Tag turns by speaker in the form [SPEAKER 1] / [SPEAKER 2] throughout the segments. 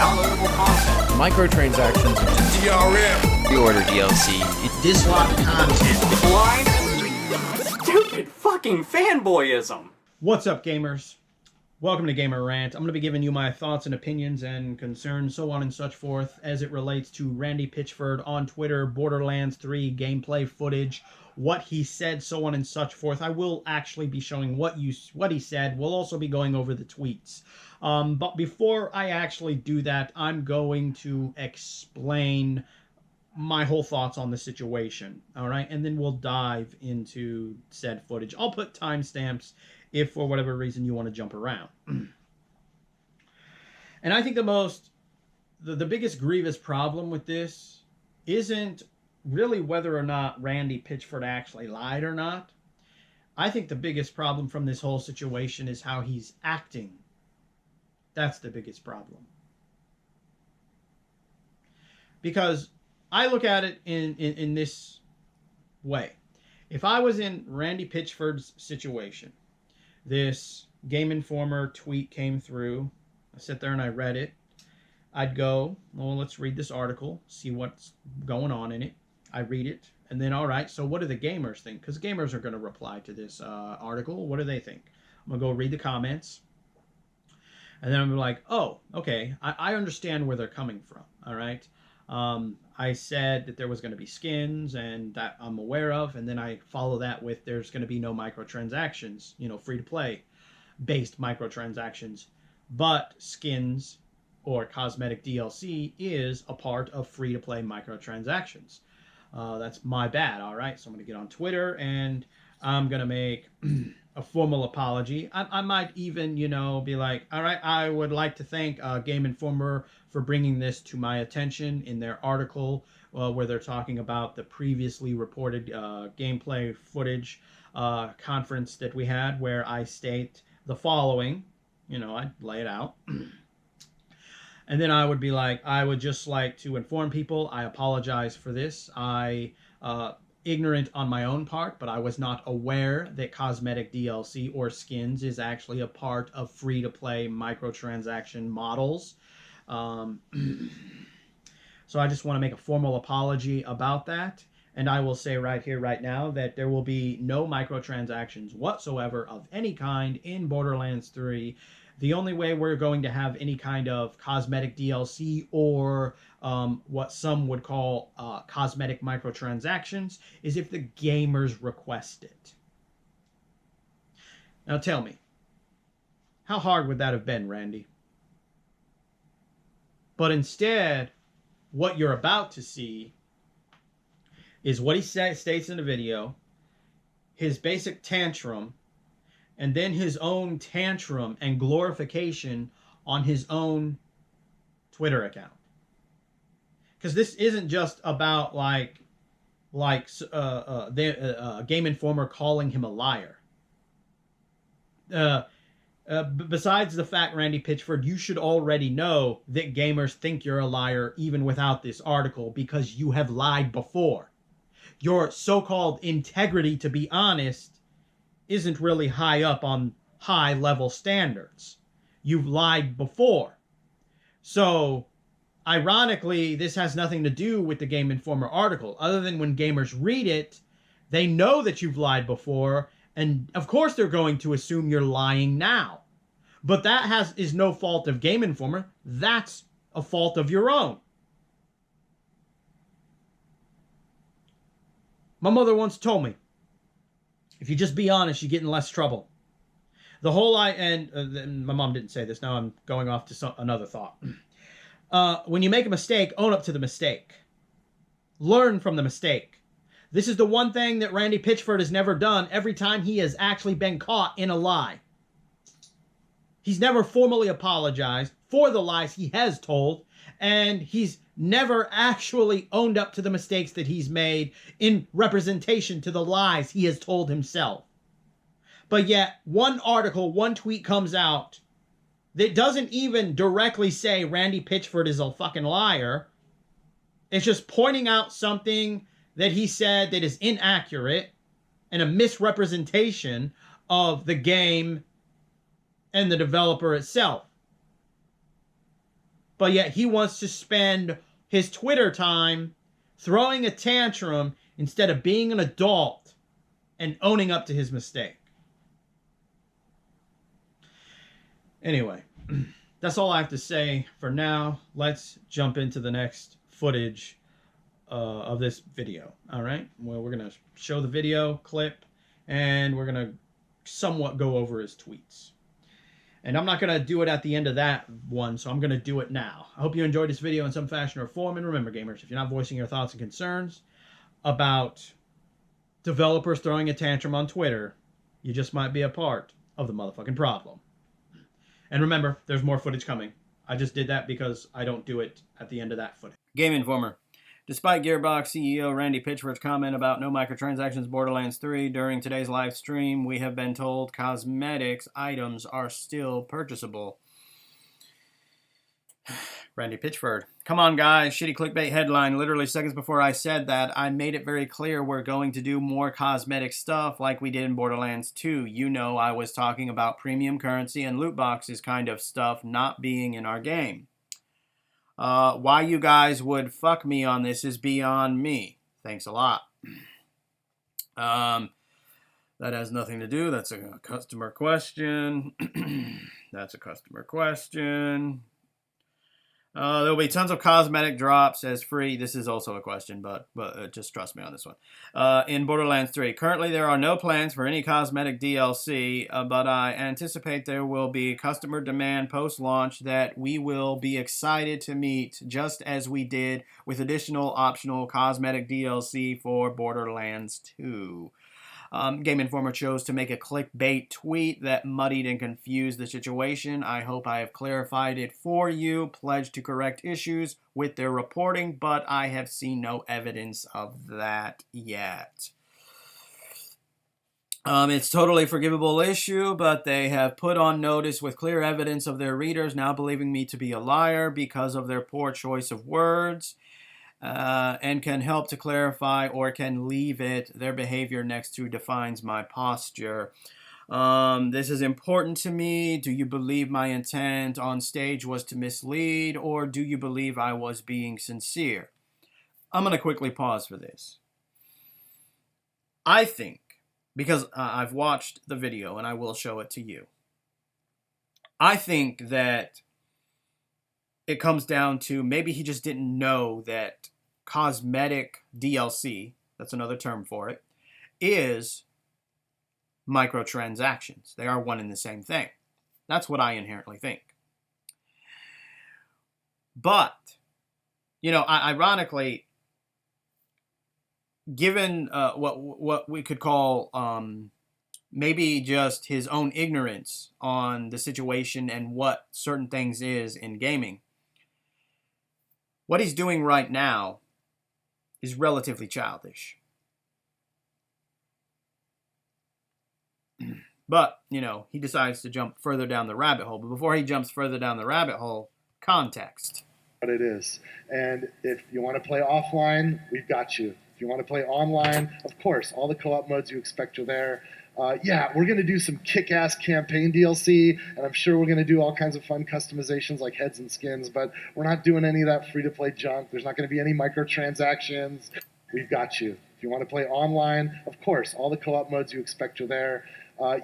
[SPEAKER 1] downloadable content,
[SPEAKER 2] microtransactions,
[SPEAKER 3] DRM,
[SPEAKER 4] pre-order DLC,
[SPEAKER 1] dislocked content, blind, stupid fucking fanboyism.
[SPEAKER 5] What's up, gamers? Welcome to Gamer Rant. I'm going to be giving you my thoughts and opinions and concerns, so on and such forth, as it relates to Randy Pitchford on Twitter, Borderlands 3 gameplay footage, what he said, so on and such forth. I will actually be showing what he said. We'll also be going over the tweets. But before I actually do that, I'm going to explain my whole thoughts on the situation, all right? And then we'll dive into said footage. I'll put timestamps if for whatever reason you want to jump around. And I think the biggest grievous problem with this isn't really whether or not Randy Pitchford actually lied or not. I think the biggest problem from this whole situation is how he's acting. That's the biggest problem. Because I look at it in this way. If I was in Randy Pitchford's situation, this Game Informer tweet came through. I sit there and I read it. I'd go, well, let's read this article, see what's going on in it. I read it, and then, all right, so what do the gamers think? Because gamers are going to reply to this article. What do they think? I'm going to go read the comments. And then I'm like, oh, okay, I understand where they're coming from, all right? I said that there was going to be skins, and that I'm aware of, and then I follow that with there's going to be no microtransactions, free-to-play based microtransactions, but skins or cosmetic DLC is a part of free-to-play microtransactions. That's my bad, all right? So I'm going to get on Twitter, and I'm going to make a formal apology. I might even, be like, all right, I would like to thank Game Informer for bringing this to my attention in their article where they're talking about the previously reported gameplay footage conference that we had, where I state the following. I'd lay it out. And then I would be like, I would just like to inform people, I apologize for this. Ignorant on my own part, but I was not aware that cosmetic DLC or skins is actually a part of free-to-play microtransaction models. So I just want to make a formal apology about that. And I will say right here, right now, that there will be no microtransactions whatsoever of any kind in Borderlands 3. The only way we're going to have any kind of cosmetic DLC or what some would call cosmetic microtransactions is if the gamers request it. Now tell me, how hard would that have been, Randy? But instead, what you're about to see is what he states in the video, his basic tantrum, and then his own tantrum and glorification on his own Twitter account. Because this isn't just about Game Informer calling him a liar. Besides the fact, Randy Pitchford, you should already know that gamers think you're a liar even without this article because you have lied before. Your so-called integrity, to be honest, isn't really high up on high-level standards. You've lied before. So, ironically, this has nothing to do with the Game Informer article, other than when gamers read it, they know that you've lied before, and of course they're going to assume you're lying now. But that is no fault of Game Informer. That's a fault of your own. My mother once told me, if you just be honest, you get in less trouble. My mom didn't say this. Now I'm going off to another thought. When you make a mistake, own up to the mistake. Learn from the mistake. This is the one thing that Randy Pitchford has never done every time he has actually been caught in a lie. He's never formally apologized for the lies he has told, and he's never actually owned up to the mistakes that he's made in representation to the lies he has told himself. But yet, one article, one tweet comes out that doesn't even directly say Randy Pitchford is a fucking liar. It's just pointing out something that he said that is inaccurate and a misrepresentation of the game and the developer itself. but yet he wants to spend his Twitter time throwing a tantrum instead of being an adult and owning up to his mistake. Anyway, that's all I have to say for now. Let's jump into the next footage of this video. All right. Well, we're going to show the video clip and we're going to somewhat go over his tweets. And I'm not going to do it at the end of that one, so I'm going to do it now. I hope you enjoyed this video in some fashion or form. And remember, gamers, if you're not voicing your thoughts and concerns about developers throwing a tantrum on Twitter, you just might be a part of the motherfucking problem. And remember, there's more footage coming. I just did that because I don't do it at the end of that footage. Game Informer. Despite Gearbox CEO Randy Pitchford's comment about no microtransactions Borderlands 3 during today's live stream, we have been told cosmetics items are still purchasable. Randy Pitchford. Come on, guys. Shitty clickbait headline. Literally seconds before I said that, I made it very clear we're going to do more cosmetic stuff like we did in Borderlands 2. You know, I was talking about premium currency and loot boxes kind of stuff not being in our game. Why you guys would fuck me on this is beyond me. Thanks a lot. That has nothing to do. That's a customer question. That's a customer question. There'll be tons of cosmetic drops as free. This is also a question, but just trust me on this one. In Borderlands 3, currently there are no plans for any cosmetic DLC, but I anticipate there will be customer demand post-launch that we will be excited to meet, just as we did with additional optional cosmetic DLC for Borderlands 2. Game Informer chose to make a clickbait tweet that muddied and confused the situation. I hope I have clarified it for you. Pledge to correct issues with their reporting, but I have seen no evidence of that yet. It's totally forgivable issue, but they have put on notice with clear evidence of their readers now believing me to be a liar because of their poor choice of words. And can help to clarify or can leave it. Their behavior next to defines my posture. This is important to me. Do you believe my intent on stage was to mislead, or do you believe I was being sincere? I'm going to quickly pause for this. I think, because I've watched the video and I will show it to you, I think that it comes down to maybe he just didn't know that cosmetic DLC, that's another term for it, is microtransactions. They are one and the same thing. That's what I inherently think. But, you know, ironically, given what we could call maybe just his own ignorance on the situation and what certain things is in gaming, what he's doing right now is relatively childish. But, you know, he decides to jump further down the rabbit hole. But before he jumps further down the rabbit hole, context.
[SPEAKER 2] What it is. And if you want to play offline, we've got you. If you want to play online, of course, all the co-op modes you expect are there. Yeah, we're going to do some kick-ass campaign DLC, and I'm sure we're going to do all kinds of fun customizations like heads and skins, but we're not doing any of that free-to-play junk. There's not going to be any microtransactions. We've got you. If you want to play online, of course, all the co-op modes you expect are there.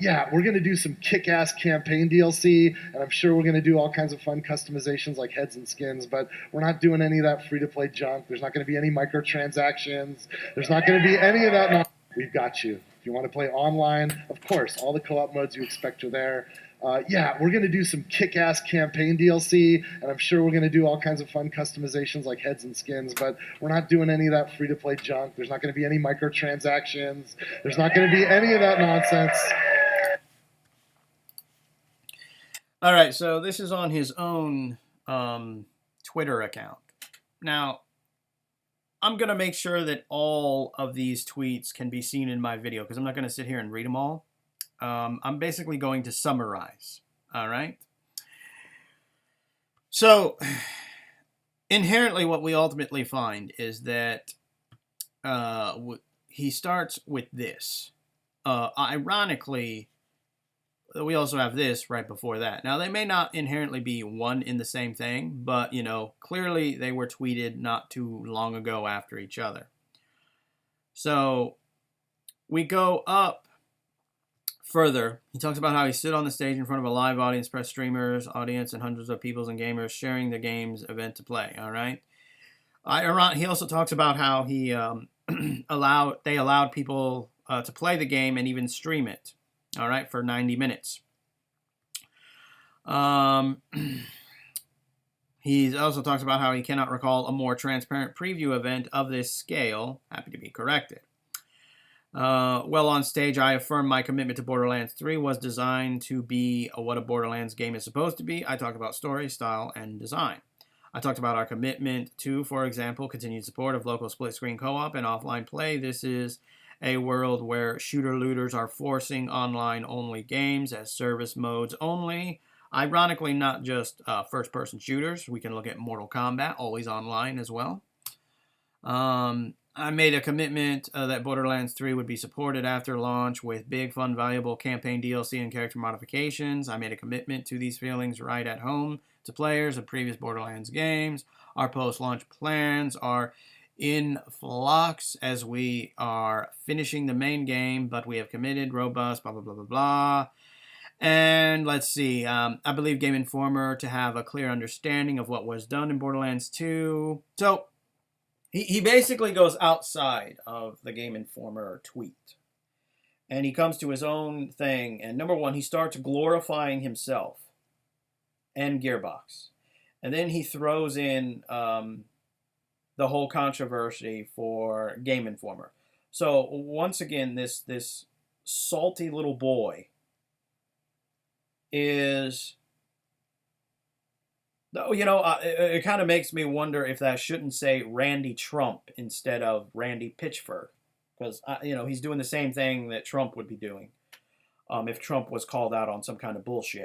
[SPEAKER 2] Yeah, we're going to do some kick-ass campaign DLC, and I'm sure we're going to do all kinds of fun customizations like heads and skins, but we're not doing any of that free-to-play junk. There's not going to be any microtransactions. There's not going to be any of that. We've got you. If you want to play online, of course, all the co-op modes you expect are there. Yeah, we're going to do some kick-ass campaign DLC, and I'm sure we're going to do all kinds of fun customizations like heads and skins, but we're not doing any of that free-to-play junk. There's not going to be any microtransactions. There's not going to be any of that nonsense.
[SPEAKER 5] All right, so this is on his own Twitter account. Now, I'm going to make sure that all of these tweets can be seen in my video because I'm not going to sit here and read them all. I'm basically going to summarize, all right? So, inherently what we ultimately find is that he starts with this. Ironically, we also have this right before that. Now, they may not inherently be one in the same thing, but, you know, clearly they were tweeted not too long ago after each other. So we go up further. He talks about how he stood on the stage in front of a live audience, press streamers, audience, and hundreds of peoples and gamers sharing the game's event to play. All right. He also talks about how he allowed people to play the game and even stream it. All right, for 90 minutes. He also talks about how he cannot recall a more transparent preview event of this scale. Happy to be corrected. Well, on stage, I affirm my commitment to Borderlands 3 was designed to be what a Borderlands game is supposed to be. I talked about story, style, and design. I talked about our commitment to, for example, continued support of local split-screen co-op and offline play. This is a world where shooter-looters are forcing online-only games as service modes only. Ironically, not just first-person shooters. We can look at Mortal Kombat, always online as well. I made a commitment that Borderlands 3 would be supported after launch with big, fun, valuable campaign DLC and character modifications. I made a commitment to these feelings right at home to players of previous Borderlands games. Our post-launch plans are in flux as we are finishing the main game, but we have committed, robust, blah, blah, blah, blah, blah. And let's see, I believe Game Informer to have a clear understanding of what was done in Borderlands 2. So he basically goes outside of the Game Informer tweet. And he comes to his own thing. And number one, he starts glorifying himself and Gearbox. And then he throws in the whole controversy for Game Informer. So once again, this salty little boy is, you know, it kind of makes me wonder if that shouldn't say Randy Trump instead of Randy Pitchford, because you know, he's doing the same thing that Trump would be doing if Trump was called out on some kind of bullshit.